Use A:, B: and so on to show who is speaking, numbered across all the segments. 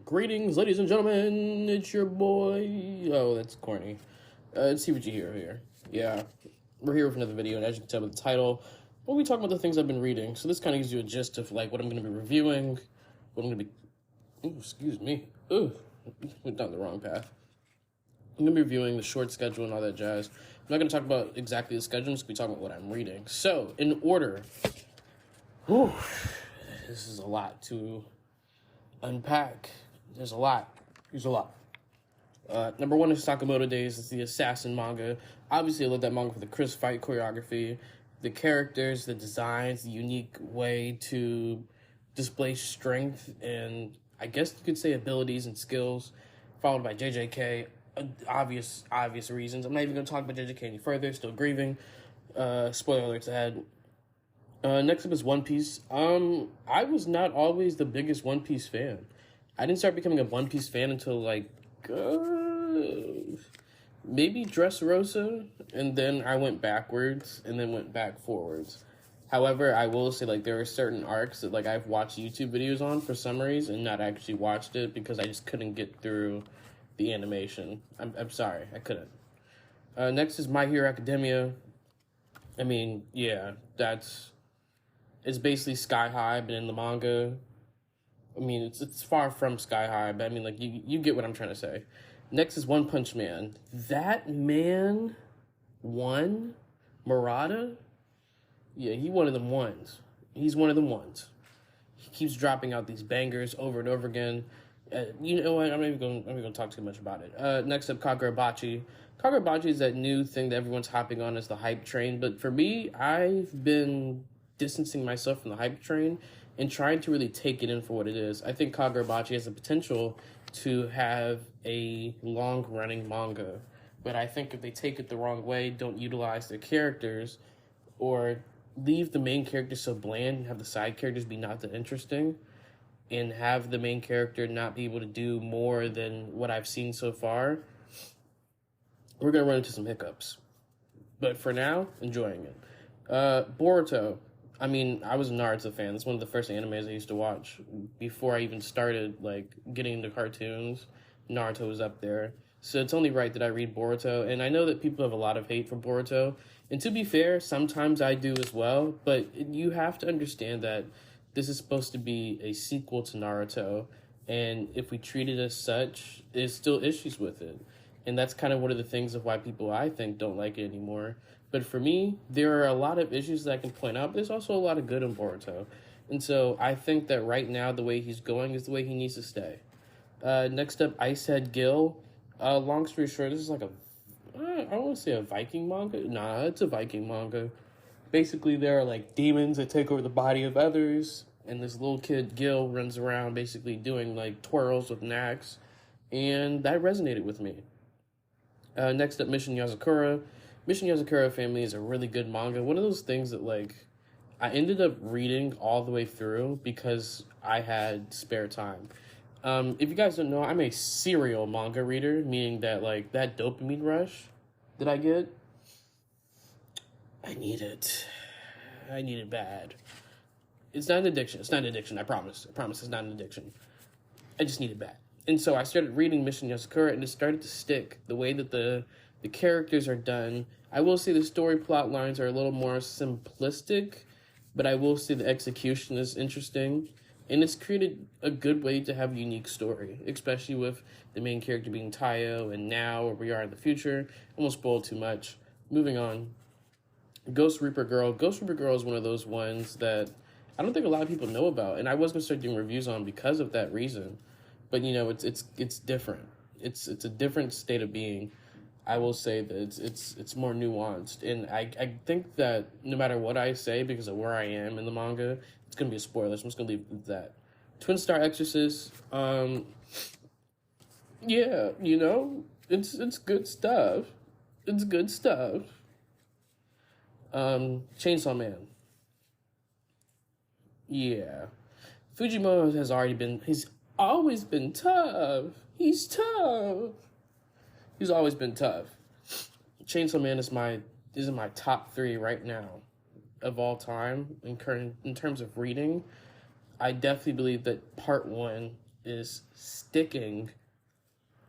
A: Greetings, ladies and gentlemen. It's your boy. Oh, that's corny. Let's see what you hear here. Yeah, we're here with another video, and as you can tell by the title, we'll be talking about the things I've been reading. So this kind of gives you a gist of like what I'm going to be reviewing, what I'm going to be. Ooh, excuse me. Ooh, went down the wrong path. I'm going to be reviewing the short schedule and all that jazz. I'm not going to talk about exactly the schedule. I'm just going to be talking about what I'm reading. So, in order. Whew, this is a lot to unpack. There's a lot. Number one is Sakamoto Days. It's the Assassin manga. Obviously, I love that manga for the crisp fight choreography, the characters, the designs, the unique way to display strength and I guess you could say abilities and skills, followed by JJK. Obvious reasons. I'm not even going to talk about JJK any further. Still grieving. Spoiler alerts ahead. Next up is One Piece. I was not always the biggest One Piece fan. I didn't start becoming a One Piece fan until like maybe Dressrosa, and then I went backwards and then went back forwards. However, I will say like there are certain arcs that like I've watched YouTube videos on for summaries and not actually watched it because I just couldn't get through the animation. I'm sorry, I couldn't. Next is My Hero Academia. I mean, yeah, it's basically Sky High, but in the manga. I mean, it's far from Sky High, but I mean, like, you get what I'm trying to say. Next is One Punch Man. That man won Murata? Yeah, he one of them ones. He's one of them ones. He keeps dropping out these bangers over and over again. You know what? I'm not even going to talk too much about it. Next up, Kagurabachi. Kagurabachi is that new thing that everyone's hopping on as the hype train, but for me, I've been distancing myself from the hype train and trying to really take it in for what it is. I think Kagurabachi has the potential to have a long-running manga, but I think if they take it the wrong way, don't utilize their characters, or leave the main character so bland and have the side characters be not that interesting, and have the main character not be able to do more than what I've seen so far, we're going to run into some hiccups. But for now, enjoying it. Boruto. I mean, I was a Naruto fan. It's one of the first animes I used to watch. Before I even started, like, getting into cartoons, Naruto was up there. So it's only right that I read Boruto. And I know that people have a lot of hate for Boruto. And to be fair, sometimes I do as well. But you have to understand that this is supposed to be a sequel to Naruto. And if we treat it as such, there's still issues with it. And that's kind of one of the things of why people, I think, don't like it anymore. But for me, there are a lot of issues that I can point out. But there's also a lot of good in Boruto. And so I think that right now, the way he's going is the way he needs to stay. Next up, Icehead Gil. Long story short, this is like I don't want to say a Viking manga. Nah, it's a Viking manga. Basically, there are like demons that take over the body of others. And this little kid, Gil, runs around basically doing like twirls with an axe. And that resonated with me. Next up, Mission Yazakura. Mission Yazakura Family is a really good manga. One of those things that, like, I ended up reading all the way through because I had spare time. If you guys don't know, I'm a serial manga reader, meaning that, like, that dopamine rush that I get, I need it. I need it bad. It's not an addiction. It's not an addiction, I promise. I promise it's not an addiction. I just need it bad. And so I started reading Mission Yazakura, and it started to stick. The way that the characters are done. I will say the story plot lines are a little more simplistic, but I will say the execution is interesting. And it's created a good way to have a unique story, especially with the main character being Tayo, and now where we are in the future. I won't spoil too much. Moving on. Ghost Reaper Girl. Ghost Reaper Girl is one of those ones that I don't think a lot of people know about, and I was going to start doing reviews on because of that reason. But, you know, it's different. It's a different state of being. I will say that it's more nuanced. And I think that no matter what I say, because of where I am in the manga, it's going to be a spoiler. So I'm just going to leave it at that. Twin Star Exorcist. Yeah, you know, it's good stuff. It's good stuff. Chainsaw Man. Yeah. Fujimoto he's always been tough. He's tough. He's always been tough. Chainsaw Man is in my top 3 right now of all time in terms of reading. I definitely believe that part 1 is sticking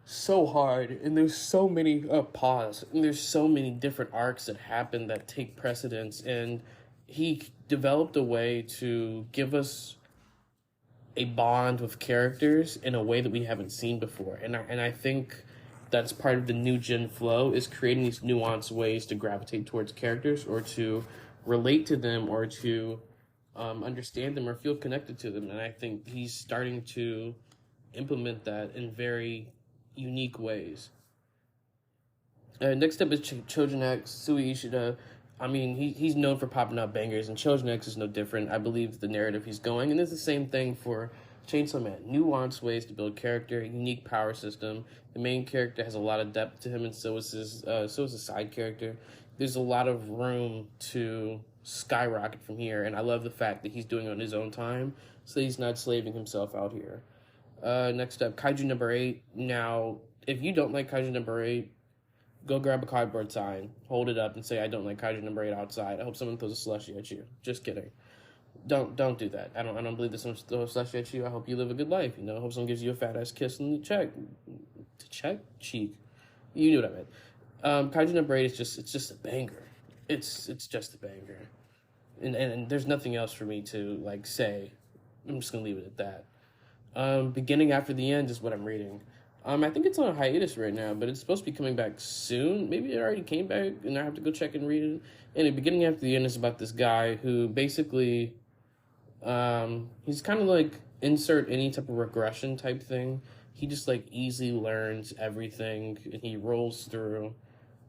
A: so hard, and there's so many and there's so many different arcs that happen that take precedence, and he developed a way to give us a bond with characters in a way that we haven't seen before. And I think that's part of the new gen flow, is creating these nuanced ways to gravitate towards characters, or to relate to them, or to understand them, or feel connected to them. And I think he's starting to implement that in very unique ways. Next up is Children X, Sui Ishida. I mean, he's known for popping out bangers, and Children X is no different. I believe the narrative he's going, and it's the same thing for Chainsaw Man. Nuanced ways to build character, unique power system. The main character has a lot of depth to him, and so is his side character. There's a lot of room to skyrocket from here, and I love the fact that he's doing it on his own time, so he's not slaving himself out here. Next up, Kaiju number 8. Now, if you don't like Kaiju number 8, go grab a cardboard sign, hold it up, and say, "I don't like Kaiju number 8" outside. I hope someone throws a slushie at you. Just kidding. Don't do that. I don't believe that someone throws a slushie at you. I hope you live a good life. I hope someone gives you a fat ass kiss in the cheek. You knew what I meant. Kaiju number 8 is just a banger. It's just a banger, and there's nothing else for me to say. I'm just gonna leave it at that. Beginning After the End is what I'm reading. I think it's on a hiatus right now, but it's supposed to be coming back soon. Maybe it already came back, and I have to go check and read it. And the Beginning After the End is about this guy who basically, he's kind of like insert any type of regression type thing. He just easily learns everything, and he rolls through.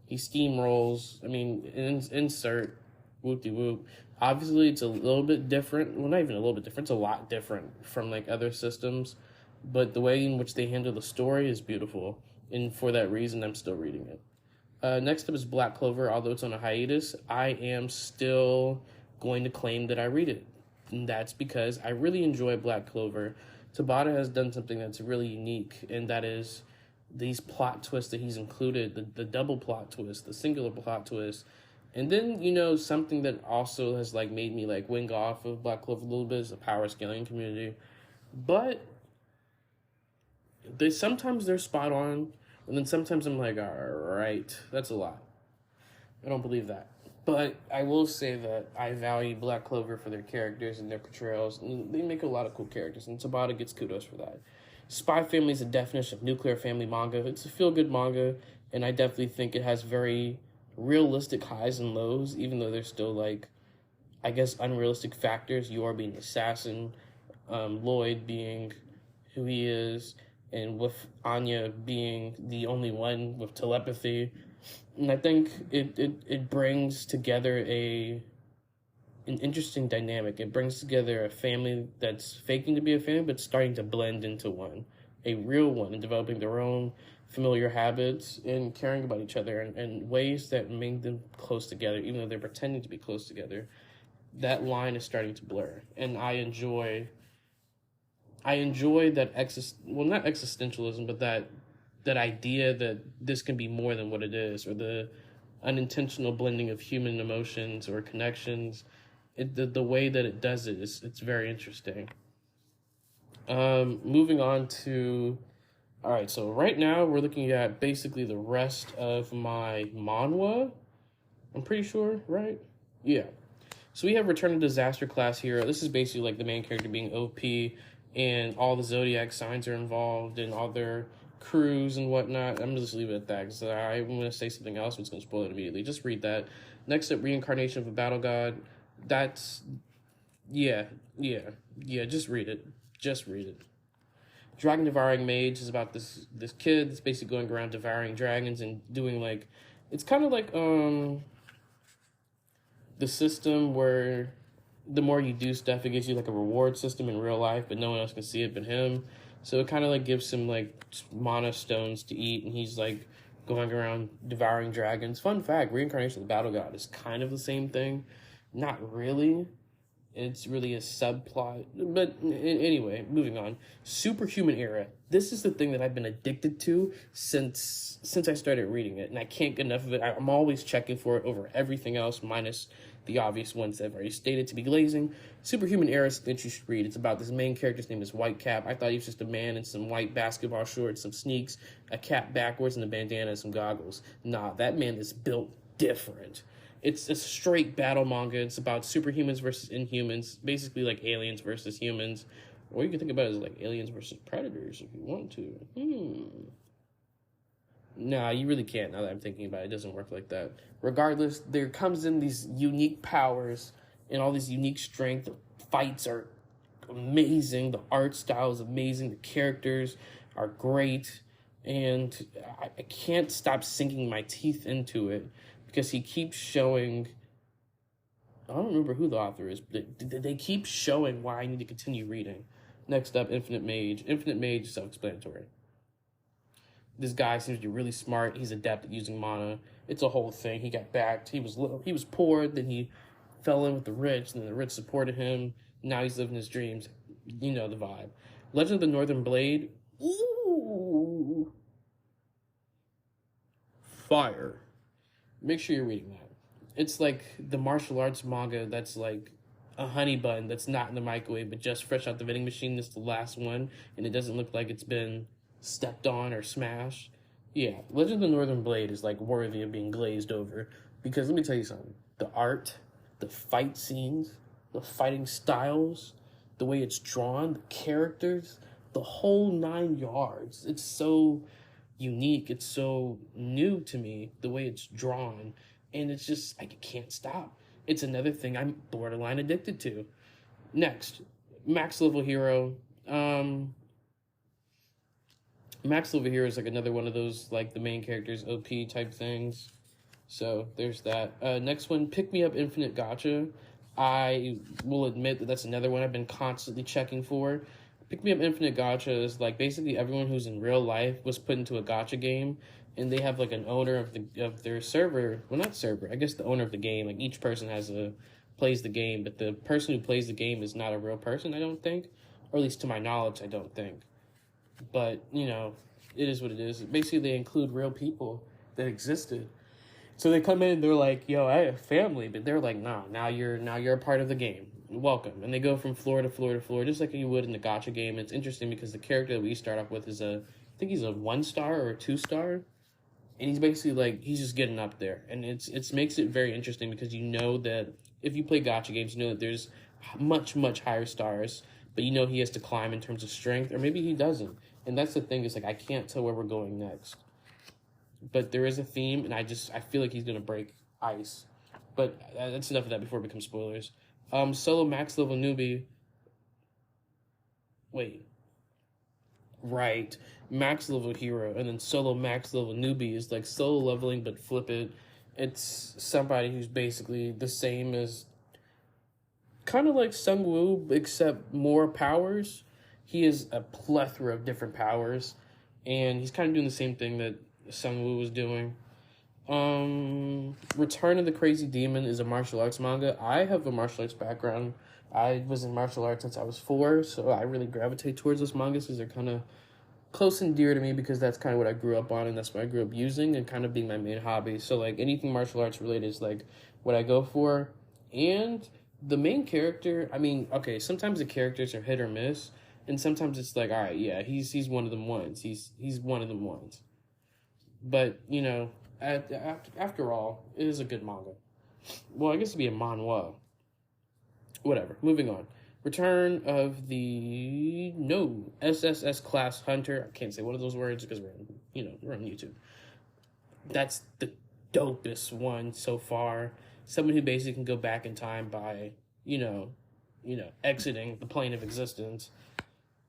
A: He steamrolls. I mean, insert whoop-de-whoop. Obviously, it's a little bit different. Well, not even a little bit different. It's a lot different from other systems. But the way in which they handle the story is beautiful. And for that reason, I'm still reading it. Next up is Black Clover. Although it's on a hiatus, I am still going to claim that I read it. And that's because I really enjoy Black Clover. Tabata has done something that's really unique, and that is these plot twists that he's included, the double plot twist, the singular plot twist. And then, something that also has made me wing off of Black Clover a little bit is the power scaling community. But sometimes they're spot on, and then sometimes I'm like, all right, that's a lot. I don't believe that. But I will say that I value Black Clover for their characters and their portrayals, and they make a lot of cool characters, and Tabata gets kudos for that. Spy Family is a definition of nuclear family manga. It's a feel-good manga, and I definitely think it has very realistic highs and lows, even though there's still I guess unrealistic factors. Yor being an assassin, Lloyd being who he is, and with Anya being the only one with telepathy. And I think it brings together an interesting dynamic. It brings together a family that's faking to be a family, but starting to blend into one, a real one, and developing their own familiar habits and caring about each other and ways that make them close together, even though they're pretending to be close together. That line is starting to blur, and I enjoy that not existentialism, but that idea that this can be more than what it is, or the unintentional blending of human emotions or connections. The way that it does it it's very interesting. Moving on to, all right, so right now we're looking at basically the rest of my manhwa. I'm pretty sure, right? Yeah. So we have Return to Disaster Class Hero. This is basically the main character being OP, and all the zodiac signs are involved, and all their crews and whatnot. I'm just leave it at that, because I'm going to say something else, but it's going to spoil it immediately. Just read that. Next up, Reincarnation of a Battle God. That's, yeah, just read it. Just read it. Dragon Devouring Mage is about this kid that's basically going around devouring dragons and doing it's kind of the system where the more you do stuff, it gives you a reward system in real life, but no one else can see it but him. So it kind of gives him mana stones to eat, and he's going around devouring dragons. Fun fact, Reincarnation of the Battle God is kind of the same thing. Not really. It's really a subplot. But anyway, moving on. Superhuman Era. This is the thing that I've been addicted to since I started reading it, and I can't get enough of it. I'm always checking for it over everything else, minus the obvious ones that I've already stated to be glazing. Superhuman Era is that you should read. It's about this main character's name is Whitecap. I thought he was just a man in some white basketball shorts, some sneaks, a cap backwards, and a bandana and some goggles. Nah, that man is built different. It's a straight battle manga. It's about superhumans versus inhumans, basically like aliens versus humans. Or you can think about it as like aliens versus predators if you want to. Nah, you really can't now that I'm thinking about it. It doesn't work like that. Regardless, there comes in these unique powers and all these unique strength. The fights are amazing. The art style is amazing. The characters are great. And I can't stop sinking my teeth into it because he keeps showing... I don't remember who the author is, but they keep showing why I need to continue reading. Next up, Infinite Mage. Infinite Mage is self-explanatory. This guy seems to be really smart. He's adept at using mana. It's a whole thing. He got backed. He was poor, then he fell in with the rich, and then the rich supported him. Now he's living his dreams. You know the vibe. Legend of the Northern Blade. Ooh. Fire. Make sure you're reading that. It's like the martial arts manga that's like a honey bun that's not in the microwave, but just fresh out the vending machine. This is the last one, and it doesn't look like it's been stepped on or smashed. Yeah, Legend of the Northern Blade is like worthy of being glazed over, because let me tell you something. The art, the fight scenes, the fighting styles, the way it's drawn, the characters, the whole 9 yards. It's so unique. It's so new to me, the way it's drawn. And it's just, I can't stop. It's another thing I'm borderline addicted to. Next, Max Level Hero. Max Level Hero is like another one of those, like the main character's OP type things. So there's that. Next one, Pick Me Up Infinite Gacha. I will admit that that's another one I've been constantly checking for. Pick Me Up Infinite Gacha is like basically everyone who's in real life was put into a gacha game, and they have like an owner of their server. Well, not server. I guess the owner of the game. Like each person plays the game, but the person who plays the game is not a real person, I don't think, or at least to my knowledge, I don't think. But you know, it is what it is. Basically, they include real people that existed. So they come in, they're like, "Yo, I have family," but they're like, "Nah, now you're a part of the game. Welcome." And they go from floor to floor to floor, just like you would in the gacha game. It's interesting because the character that we start off with is I think he's a 1-star or a 2-star, and he's basically like he's just getting up there, and it's makes it very interesting because you know that if you play gacha games, you know that there's much higher stars, but you know he has to climb in terms of strength, or maybe he doesn't. And that's the thing, is like I can't tell where we're going next. But there is a theme, and I feel like he's gonna break ice. But that's enough of that before it becomes spoilers. Solo Max Level Newbie. Wait. Right. Max Level Hero, and then Solo Max Level Newbie is like solo leveling, but flip it. It's somebody who's basically the same as kind of like Sung Woo, except more powers. He has a plethora of different powers, and he's kind of doing the same thing that Sung Woo was doing. Return of the Crazy Demon is a martial arts manga. I have a martial arts background. I was in martial arts since I was 4, so I really gravitate towards those mangas because they're kind of close and dear to me, because that's kind of what I grew up on, and that's what I grew up using and kind of being my main hobby. So like anything martial arts related is like what I go for. And the main character, I mean, okay, sometimes the characters are hit or miss, and sometimes it's like, all right, yeah, he's one of them ones. He's one of them ones. But, you know, after all, it is a good manga. Well, I guess it'd be a manhwa. Whatever. Moving on. Return of the SSS Class Hunter. I can't say one of those words because we're on YouTube. That's the dopest one so far. Someone who basically can go back in time by, exiting the plane of existence,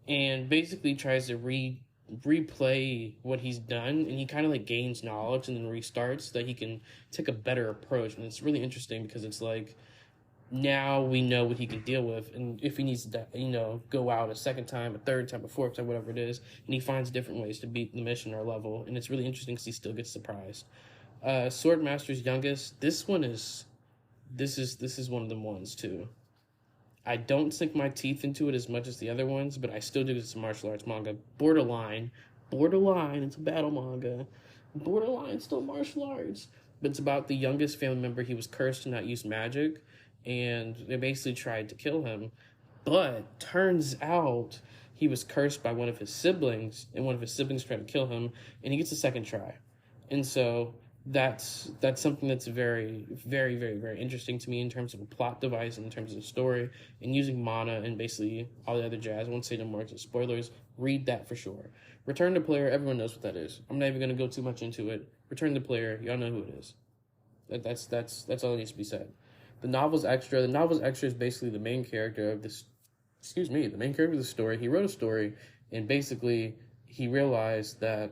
A: and basically tries to replay what he's done, and he kind of like gains knowledge and then restarts so that he can take a better approach. And it's really interesting because it's like now we know what he can deal with, and if he needs to go out a second time, a third time, a fourth time, whatever it is, and he finds different ways to beat the mission or level. And it's really interesting because he still gets surprised. Swordmaster's Youngest, this is one of them ones too. I don't sink my teeth into it as much as the other ones, but I still do. It's a martial arts manga. Borderline, it's a battle manga. Borderline, still martial arts. but it's about the youngest family member. He was cursed to not use magic, and they basically tried to kill him. But turns out he was cursed by one of his siblings, and one of his siblings tried to kill him, and he gets a second try. And so that's something that's very, very, very, very interesting to me in terms of a plot device and in terms of the story, and using mana and basically all the other jazz. I won't say no more because spoilers. Read that for sure. Return to Player, everyone knows what that is. I'm not even going to go too much into it. Return to Player, y'all know who it is. That's all that needs to be said. The novel's extra is basically the main character of this, the main character of the story. He wrote a story, and basically he realized that,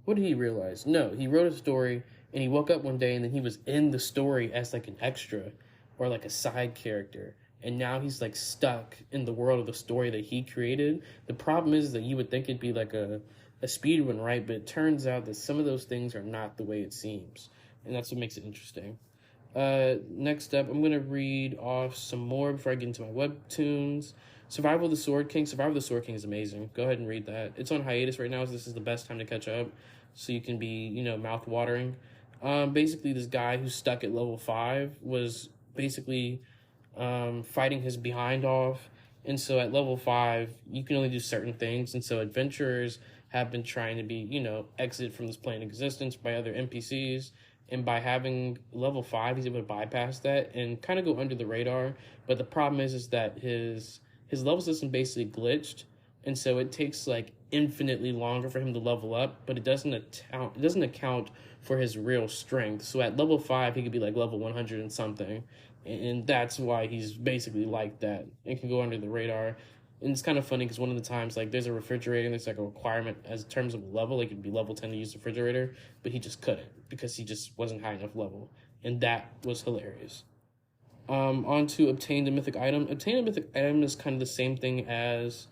A: what did he realize? No, he wrote a story, and he woke up one day, and then he was in the story as like an extra or like a side character. And now he's like stuck in the world of the story that he created. The problem is that you would think it'd be like a speed run, right? But it turns out that some of those things are not the way it seems. And that's what makes it interesting. Next up, I'm going to read off some more before I get into my webtoons. Survival of the Sword King. Survival of the Sword King is amazing. Go ahead and read that. It's on hiatus right now, so this is the best time to catch up. So you can be, mouth-watering. Basically, this guy who's stuck at level 5 was basically fighting his behind off. And so at level 5, you can only do certain things. And so adventurers have been trying to be, exit from this plane of existence by other NPCs. And by having level 5, he's able to bypass that and kind of go under the radar. But the problem is that his level system basically glitched. And so it takes like infinitely longer for him to level up, but it doesn't account for his real strength. So at level 5, he could be like level 100 and something. And that's why he's basically like that and can go under the radar. And it's kind of funny because one of the times, like, there's a refrigerator and there's like a requirement as terms of level, like it'd be level 10 to use the refrigerator, but he just couldn't because he just wasn't high enough level. And that was hilarious. On to Obtain the Mythic Item. Obtain a Mythic Item is kind of the same thing as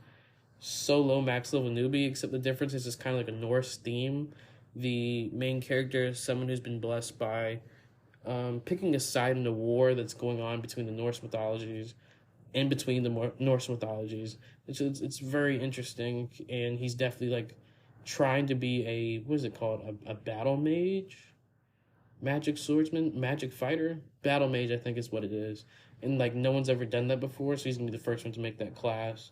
A: Solo Max Level Newbie, except the difference is it's kind of like a Norse theme. The main character is someone who's been blessed by picking a side in the war that's going on between the Norse mythologies and between the Norse mythologies. It's very interesting, and he's definitely like trying to be a battle mage? Magic swordsman? Magic fighter? Battle mage, I think is what it is. And like no one's ever done that before, so he's gonna be the first one to make that class.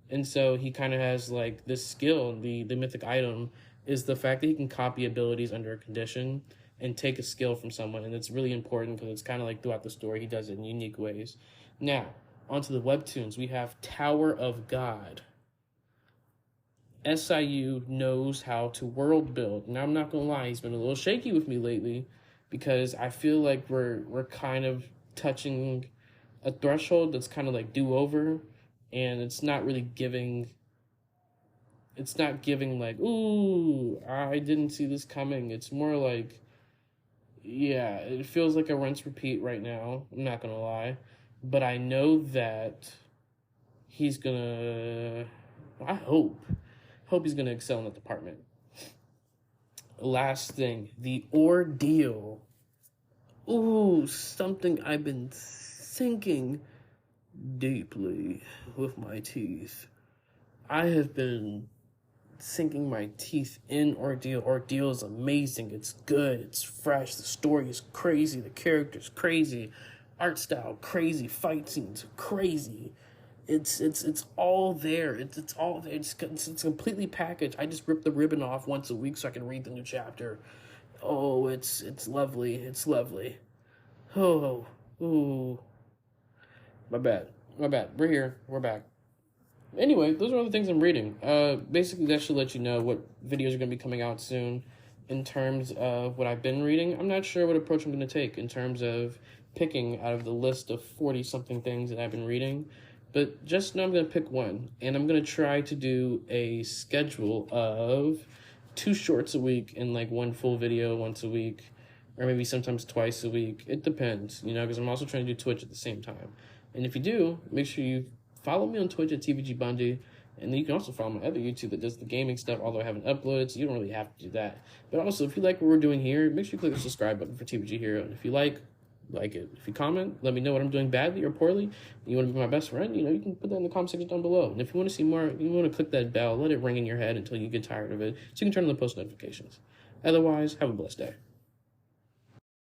A: And so he kind of has like this skill. The mythic item is the fact that he can copy abilities under a condition and take a skill from someone. And it's really important because it's kind of like throughout the story, he does it in unique ways. Now, onto the webtoons. We have Tower of God. SIU knows how to world build. Now, I'm not going to lie, he's been a little shaky with me lately because I feel like we're kind of touching a threshold that's kind of like do-over, and it's not really giving... It's not giving like, ooh, I didn't see this coming. It's more like, yeah, it feels like a rinse repeat right now. I'm not going to lie. But I know that he's going to, I hope he's going to excel in that department. Last thing, the ordeal. Ooh, something I've been thinking deeply with my teeth. I have been sinking my teeth in Ordeal. Ordeal is amazing. It's good. It's fresh. The story is crazy. The character's crazy. Art style crazy. Fight scenes crazy. It's all there. It's all there. It's completely packaged. I just rip the ribbon off once a week so I can read the new chapter. Oh, it's lovely. It's lovely. Oh, ooh. My bad. We're here. We're back. Anyway, those are all the things I'm reading. Basically, that should let you know what videos are going to be coming out soon in terms of what I've been reading. I'm not sure what approach I'm going to take in terms of picking out of the list of 40-something things that I've been reading. But just know I'm going to pick one, and I'm going to try to do a schedule of 2 shorts a week and like 1 full video once a week, or maybe sometimes twice a week. It depends, because I'm also trying to do Twitch at the same time. And if you do, make sure you follow me on Twitch at TVG Bundy, and then you can also follow my other YouTube that does the gaming stuff, although I haven't uploaded, so you don't really have to do that. But also, if you like what we're doing here, make sure you click the subscribe button for TVG Hero, and if you like it. If you comment, let me know what I'm doing badly or poorly, and you want to be my best friend, you can put that in the comment section down below. And if you want to see more, you want to click that bell, let it ring in your head until you get tired of it, so you can turn on the post notifications. Otherwise, have a blessed day.